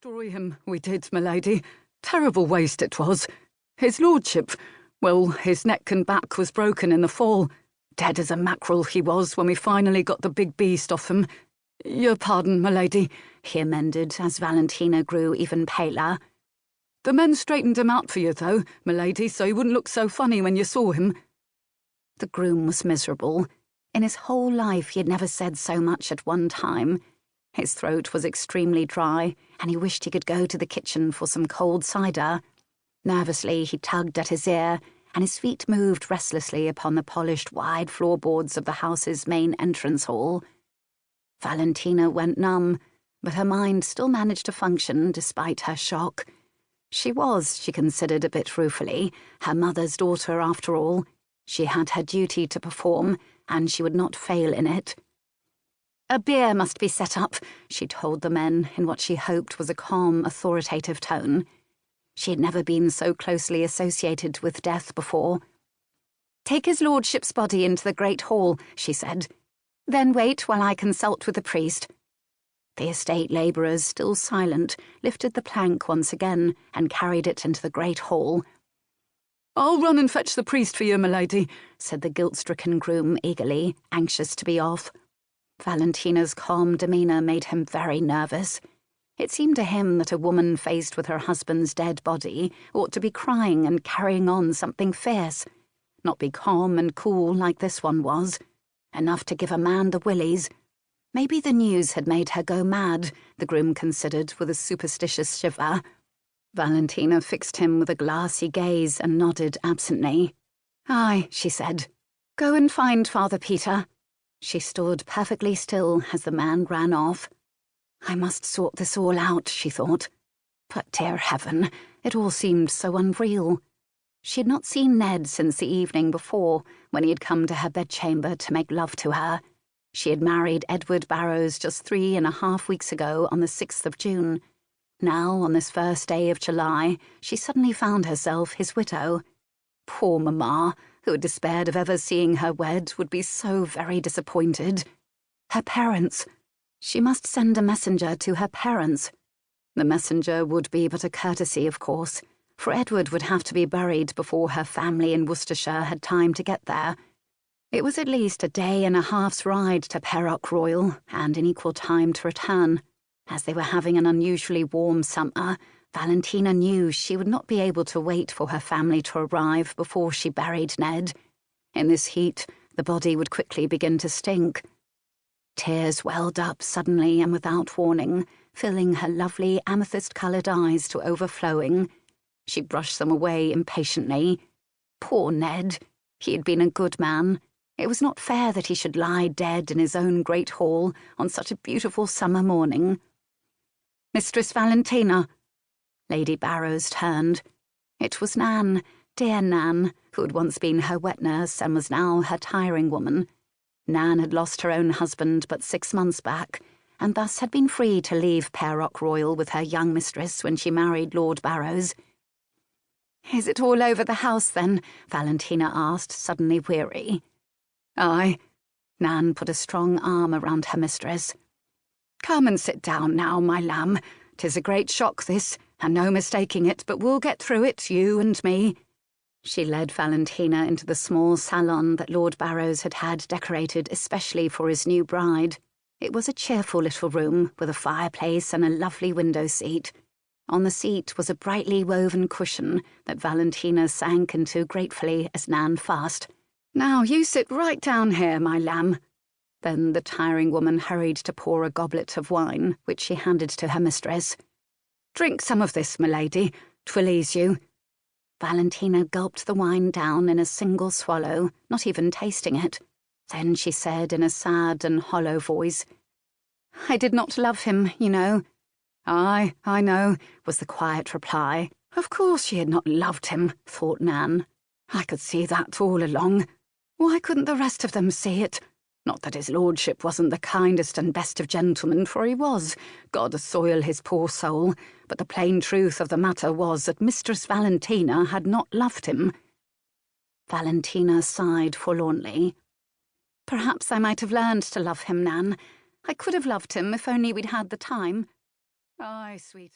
destroy him, we did, m'lady. Terrible waste it was. His lordship, well, his neck and back was broken in the fall. Dead as a mackerel he was when we finally got the big beast off him. Your pardon, m'lady, he amended as Valentina grew even paler. The men straightened him out for you, though, m'lady, so he wouldn't look so funny when you saw him. The groom was miserable. In his whole life he had never said so much at one time. His throat was extremely dry, and he wished he could go to the kitchen for some cold cider. Nervously he tugged at his ear, and his feet moved restlessly upon the polished wide floorboards of the house's main entrance hall. Valentina went numb, but her mind still managed to function despite her shock. She was, she considered a bit ruefully, her mother's daughter after all. She had her duty to perform, and she would not fail in it. A bier must be set up, she told the men in what she hoped was a calm, authoritative tone. She had never been so closely associated with death before. Take his lordship's body into the great hall, she said. Then wait while I consult with the priest. The estate labourers, still silent, lifted the plank once again and carried it into the great hall. I'll run and fetch the priest for you, m'lady, said the guilt-stricken groom eagerly, anxious to be off. Valentina's calm demeanour made him very nervous. It seemed to him that a woman faced with her husband's dead body ought to be crying and carrying on something fierce, not be calm and cool like this one was. Enough to give a man the willies. Maybe the news had made her go mad, the groom considered with a superstitious shiver. Valentina fixed him with a glassy gaze and nodded absently. Aye, she said. Go and find Father Peter. She stood perfectly still as the man ran off. I must sort this all out, she thought. But dear heaven, it all seemed so unreal. She had not seen Ned since the evening before, when he had come to her bedchamber to make love to her. She had married Edward Barrows just 3.5 weeks ago on the 6th of June. Now, on this first day of July, she suddenly found herself his widow. Poor mamma, who had despaired of ever seeing her wed, would be so very disappointed. Her parents. She must send a messenger to her parents. The messenger would be but a courtesy, of course, for Edward would have to be buried before her family in Worcestershire had time to get there. It was at least a 1.5 days' ride to Paradise Royal, and an equal time to return. As they were having an unusually warm summer, Valentina knew she would not be able to wait for her family to arrive before she buried Ned. In this heat, the body would quickly begin to stink. Tears welled up suddenly and without warning, filling her lovely amethyst-coloured eyes to overflowing. She brushed them away impatiently. Poor Ned. He had been a good man. It was not fair that he should lie dead in his own great hall on such a beautiful summer morning. Mistress Valentina. Lady Barrows turned. It was Nan, dear Nan, who had once been her wet nurse and was now her tiring woman. Nan had lost her own husband but 6 months back, and thus had been free to leave Paradise Royal with her young mistress when she married Lord Barrows. Is it all over the house, then? Valentina asked, suddenly weary. Aye. Nan put a strong arm around her mistress. Come and sit down now, my lamb. 'Tis a great shock, this, and no mistaking it, but we'll get through it, you and me. She led Valentina into the small salon that Lord Barrows had had decorated especially for his new bride. It was a cheerful little room, with a fireplace and a lovely window seat. On the seat was a brightly woven cushion that Valentina sank into gratefully as Nan fussed. Now you sit right down here, my lamb. Then the tiring woman hurried to pour a goblet of wine, which she handed to her mistress. Drink some of this, m'lady. 'Twill ease you. Valentina gulped the wine down in a single swallow, not even tasting it. Then she said in a sad and hollow voice, I did not love him, you know. Aye, I know, was the quiet reply. Of course she had not loved him, thought Nan. I could see that all along. Why couldn't the rest of them see it? Not that his lordship wasn't the kindest and best of gentlemen, for he was, God assoil his poor soul, but the plain truth of the matter was that Mistress Valentina had not loved him. Valentina sighed forlornly. Perhaps I might have learned to love him, Nan. I could have loved him if only we'd had the time. Aye, sweetie.